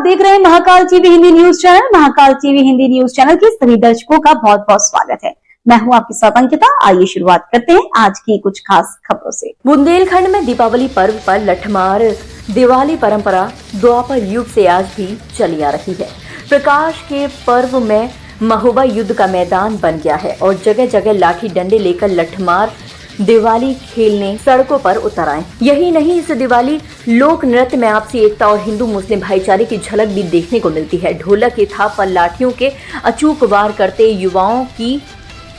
देख रहे हैं Mahakal TV Hindi news channel. Mahakal TV Hindi news channel के सभी दर्शकों का बहुत बहुत स्वागत है। मैं हूं आपके साथ अंकिता। आइए शुरुआत करते हैं आज की कुछ खास खबरों से। बुंदेलखंड में दीपावली पर्व पर लठमार दिवाली परंपरा द्वापर युग से आज भी चली आ रही है। प्रकाश के पर्व में महोबा युद्ध का मैदान बन गया है और जगह जगह लाठी डंडे लेकर लठमार दिवाली खेलने सड़कों पर उतर आए। यही नहीं, इस दिवाली लोक नृत्य में आपसी एकता और हिंदू मुस्लिम भाईचारे की झलक भी देखने को मिलती है। ढोलक की थाप पर लाठियों के अचूक वार करते युवाओं की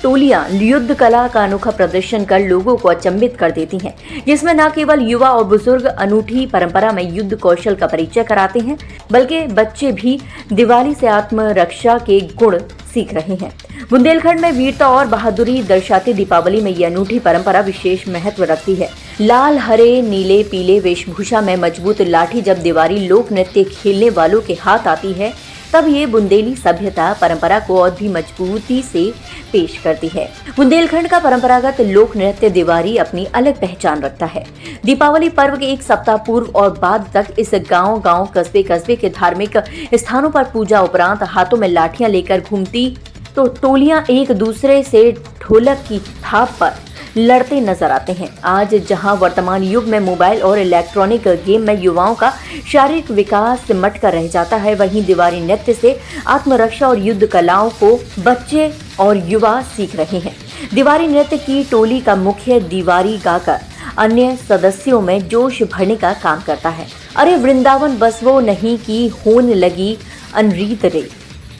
टोलियां युद्ध कला का अनोखा प्रदर्शन कर लोगों को अचंभित कर देती हैं, जिसमें न केवल युवा और बुजुर्ग अनूठी परंपरा में युद्ध कौशल का परिचय कराते हैं, बल्कि बच्चे भी दिवाली से आत्मरक्षा के गुण सीख रहे हैं। बुंदेलखंड में वीरता और बहादुरी दर्शाते दीपावली में ये अनूठी परंपरा विशेष महत्व रखती है। लाल, हरे, नीले, पीले वेशभूषा में मजबूत लाठी जब दिवाली लोक नृत्य खेलने वालों के हाथ आती है, तब ये बुंदेली सभ्यता परंपरा को और भी मजबूती से पेश करती है। बुंदेलखंड का परंपरागत लोक नृत्य दिवाली अपनी अलग पहचान रखता है। दीपावली पर्व के एक सप्ताह पूर्व और बाद तक इस गांव कस्बे के धार्मिक स्थानों पर पूजा उपरांत हाथों में लाठियां लेकर घूमती तो टोलियां एक दूसरे से ढोलक की थाप पर लड़ते नजर आते हैं। आज जहां वर्तमान युग में मोबाइल और इलेक्ट्रॉनिक गेम में युवाओं का शारीरिक विकास सिमट कर रह जाता है, वहीं दिवाली नृत्य से आत्मरक्षा और युद्ध कलाओं को बच्चे और युवा सीख रहे हैं। दिवाली नृत्य की टोली का मुख्य दीवारी गाकर अन्य सदस्यों में जोश भरने का काम करता है। अरे वृंदावन बस वो नहीं की होन लगी अनरीत रे,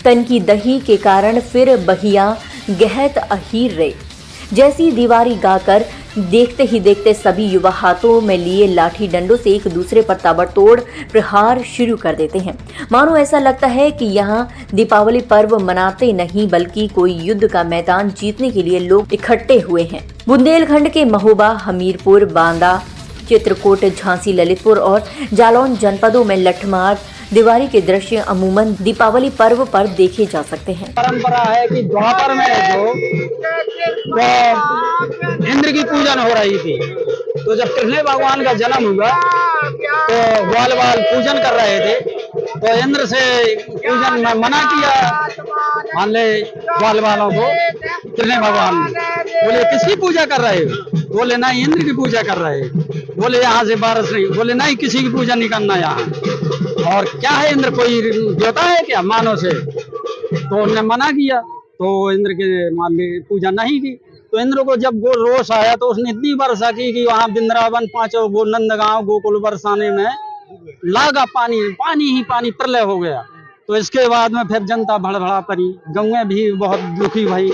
तन की दही के कारण फिर बहिया गहत अहीर रे जैसी दीवारी गाकर देखते ही देखते सभी युवा हाथों में लिए लाठी डंडों से एक दूसरे पर ताबड़तोड़ प्रहार शुरू कर देते हैं। मानो ऐसा लगता है कि यहाँ दीपावली पर्व मनाते नहीं बल्कि कोई युद्ध का मैदान जीतने के लिए लोग इकट्ठे हुए हैं। बुंदेलखंड के महोबा, हमीरपुर, बांदा, चित्रकूट, झांसी, ललितपुर और जालौन जनपदों में लठमार दिवाली के दृश्य अमूमन दीपावली पर्व पर देखे जा सकते हैं। परंपरा है कि द्वापर में जो इंद्र की पूजन हो रही थी, तो जब कृष्ण भगवान का जन्म हुआ तो ग्वाल पूजन कर रहे थे, तो इंद्र से पूजन में मना किया। मान ले ग्वाल वालों को कृष्ण भगवान बोले किसकी पूजा कर रहे हो? बोले नहीं, इंद्र की पूजा कर रहे हैं। बोले यहाँ से बारिश नहीं, बोले नहीं, किसी की पूजा नहीं करना यहाँ। और क्या है, इंद्र कोई देवता है क्या मानव से? तो उन्होंने मना किया, तो इंद्र के मान ली पूजा नहीं की। तो इंद्र को जब वो रोष आया तो उसने इतनी वर्षा की कि वहाँ वृंदावन पांचों वो नंदगांव गोकुल बरसाने में लागा पानी प्रलय हो गया। तो इसके बाद में फिर जनता भड़भड़ा पड़ी, गंगे भी बहुत दुखी भई।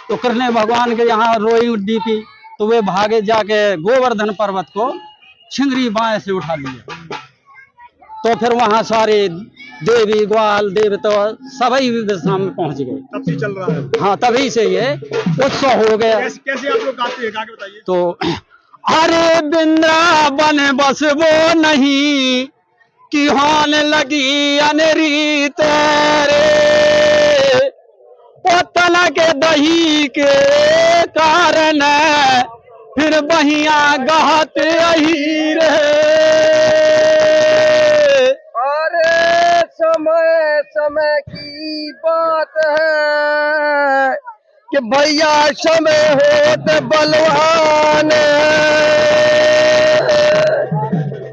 तो कृष्ण भगवान के यहाँ रोई दीपी, तो वे भागे जाके गोवर्धन पर्वत को छिंगरी बाएं से उठा लिया। तो फिर वहां सारे देवी ग्वाल देवता सभी दिशा में पहुंच गए। तब से चल रहा है। हाँ, तभी से ये उत्सव हो गया। कैसे आप लोग गाते हैं, गा के बताइए। तो अरे वृंदावन बस वो नहीं कि होने लगी अनरी तेरे, पतन के दही के कारण फिर बहिया गहत अहीर समय की बात है कि भैया समय होते बलवान,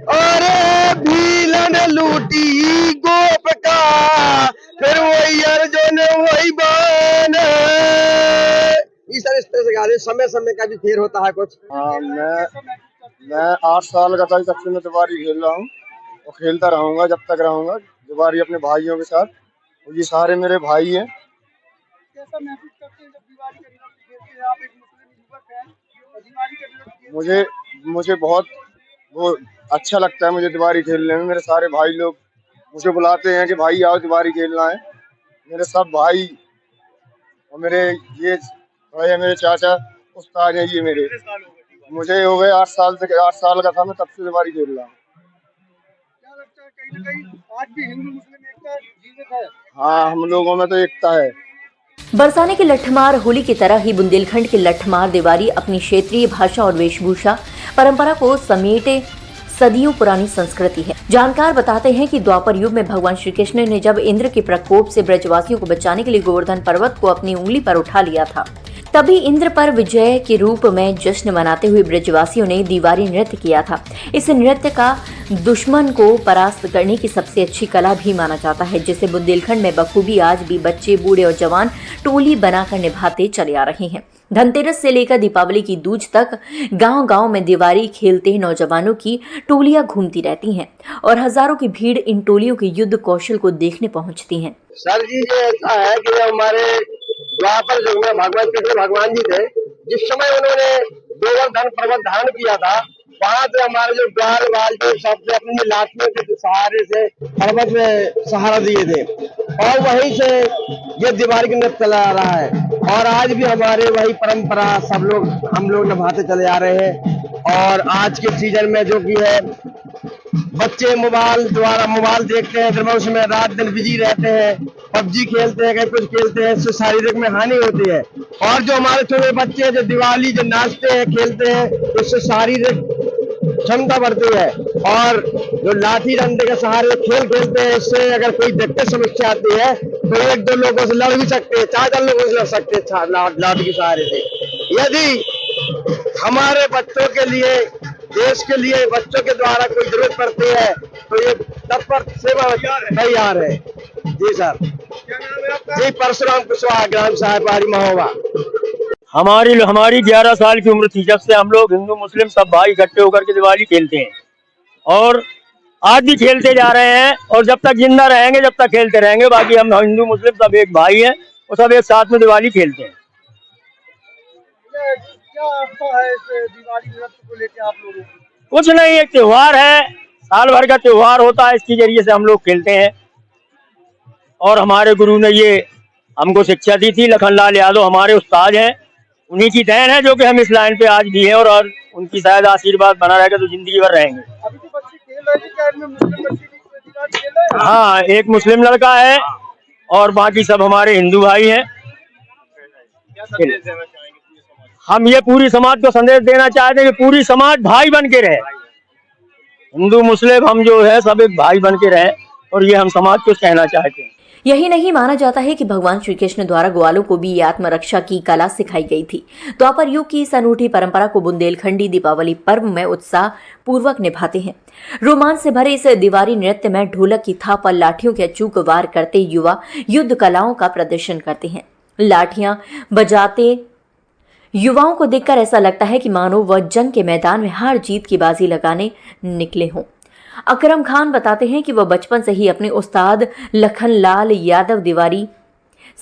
अरे भीलन लूटी गोप का फिर वही अर्जुन वही बान। इस तरह से गाने समय का भी फेर होता है कुछ। हाँ, मैं 8 साल का था तब से मैं दिवाली खेल रहा हूँ और खेलता रहूंगा जब तक रहूंगा। दिवाली अपने भाइयों के साथ, और ये सारे मेरे भाई हैं। कैसा महसूस करते हैं जब दिवाली के दिन खेलते हैं? आप एक मुस्लिम युवक हैं और दिवाली के दिन मुझे बहुत वो अच्छा लगता है मुझे दिवाली खेलने में। मेरे सारे भाई लोग मुझे बुलाते हैं कि भाई आओ दिवाली खेलना है। मेरे सब भाई और मेरे चाचा उस्ताद हैं ये मेरे। मुझे हो गए 8 साल का था मैं तब से दिवाली खेल रहा हूँ। क्या लगता है कहीं ना कहीं आज भी हिंदू मुस्लिम एकता जीवित है? हाँ, हम लोगों में तो एकता है। बरसाने के लठमार होली की तरह ही बुंदेलखंड के लठमार दिवाली अपनी क्षेत्रीय भाषा और वेशभूषा परंपरा को समेटे सदियों पुरानी संस्कृति है। जानकार बताते हैं कि द्वापर युग में भगवान श्री कृष्ण ने जब इंद्र के प्रकोप से ब्रजवासियों को बचाने के लिए गोवर्धन पर्वत को अपनी उंगली पर उठा लिया था, तभी इंद्र पर विजय के रूप में जश्न मनाते हुए ब्रजवासियों ने दीवारी नृत्य किया था। इस नृत्य का दुश्मन को परास्त करने की सबसे अच्छी कला भी माना जाता है, जिसे बुंदेलखंड में बखूबी आज भी बच्चे, बूढ़े और जवान टोली बनाकर निभाते चले आ रहे हैं। धनतेरस से लेकर दीपावली की दूज तक गांव-गांव में दीवारी खेलते नौजवानों की टोलियां घूमती रहती हैं और हजारों की भीड़ इन टोलियों के युद्ध कौशल को देखने पहुंचती है। सर जी, ये ऐसा है कि हमारे द्वापर युग में भगवान कृष्ण भगवान जी थे, जिस समय उन्होंने गोवर्धन पर्वत धारण किया था, वहाँ से हमारे जो ग्वाल वाल जो सबसे अपनी लाठियों के सहारे से पर्वत में सहारा दिए थे और वहीं से ये दीवारी का नृत्य चला आ रहा है। और आज भी हमारे वही परंपरा हम लोग निभाते चले आ रहे हैं। और आज के सीजन में जो कि है बच्चे मोबाइल देखते हैं, फिर उसमें रात दिन बिजी रहते हैं, पबजी खेलते हैं, कहीं कुछ खेलते हैं, इससे शारीरिक में हानि होती है। और जो हमारे छोटे बच्चे जो दिवाली जो नाचते हैं, खेलते हैं, इससे शारीरिक क्षमता बढ़ती है। और जो लाठी डंडे के सहारे खेल खेलते हैं, इससे अगर कोई दिक्कत समस्या आती है तो एक दो लोगों से लड़ भी सकते हैं, 4 लोगों से लड़ सकते हैं लाठी के सहारे से। यदि हमारे बच्चों के लिए, देश के लिए बच्चों के द्वारा कोई जरूरत पड़ती है तो ये तत्पर सेवा तैयार है। जी सर। जी, परशुराम कुशवाहा, ग्राम साहेबारी महोबा। हमारी 11 साल की उम्र थी जब से हम लोग हिंदू मुस्लिम सब भाई इकट्ठे होकर के दिवाली खेलते हैं और आज भी खेलते जा रहे हैं और जब तक जिंदा रहेंगे जब तक खेलते रहेंगे। बाकी हम हिंदू मुस्लिम सब एक भाई हैं और सब एक साथ में दिवाली खेलते हैं। क्या आपका है इस दिवाली नृत्य को लेकर आप लोगों को? कुछ नहीं, एक त्योहार है, साल भर का त्योहार होता है, इसके जरिए से हम लोग खेलते हैं। और हमारे गुरु ने ये हमको शिक्षा दी थी, लखनलाल यादव हमारे उस्ताद हैं, उन्हीं की देन है जो कि हम इस लाइन पे आज भी हैं और उनकी शायद आशीर्वाद बना रहेगा तो जिंदगी भर रहेंगे। अभी तो बच्चे खेल रहे हैं, क्या इनमें मुस्लिम बच्चे भी दिवाली खेल रहे हैं? हाँ, एक मुस्लिम लड़का है और बाकी सब हमारे हिंदू भाई हैं। हम ये पूरी समाज को संदेश देना चाहते हैं कि पूरी समाज भाई बन के रहे, हिंदू मुस्लिम हम जो है सब एक भाई बन के रहे, और ये हम समाज को कहना चाहते हैं। यही नहीं, माना जाता है कि भगवान श्री कृष्ण द्वारा ग्वालों को भी आत्मरक्षा की कला सिखाई गई थी। द्वापर युग की इस अनूठी परंपरा को बुंदेलखंडी दीपावली पर्व में उत्साह पूर्वक निभाते हैं। रोमांच से भरे इस दीवारी नृत्य में ढोलक की थाप और लाठियों के अचूक वार करते युवा युद्ध कलाओं का प्रदर्शन करते हैं। लाठियां बजाते युवाओं को देखकर ऐसा लगता है कि मानो वह जंग के मैदान में हार जीत की बाजी लगाने निकले हों। अकरम खान बताते हैं कि वह बचपन से ही अपने उस्ताद लखनलाल यादव दीवारी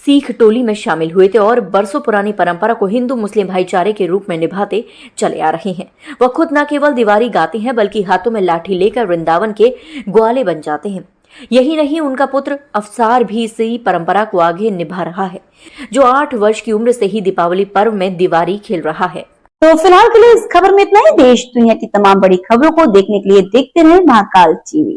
सीख टोली में शामिल हुए थे और बरसों पुरानी परंपरा को हिंदू मुस्लिम भाईचारे के रूप में निभाते चले आ रहे हैं। वह खुद न केवल दीवारी गाते हैं बल्कि हाथों में लाठी लेकर वृंदावन के ग्वाले बन जाते हैं। यही नहीं, उनका पुत्र अफसार भी इसी परंपरा को आगे निभा रहा है, जो 8 वर्ष की उम्र से ही दीपावली पर्व में दीवारी खेल रहा है। तो फिलहाल के लिए इस खबर में इतना ही। देश दुनिया की तमाम बड़ी खबरों को देखने के लिए देखते रहे महाकाल टीवी।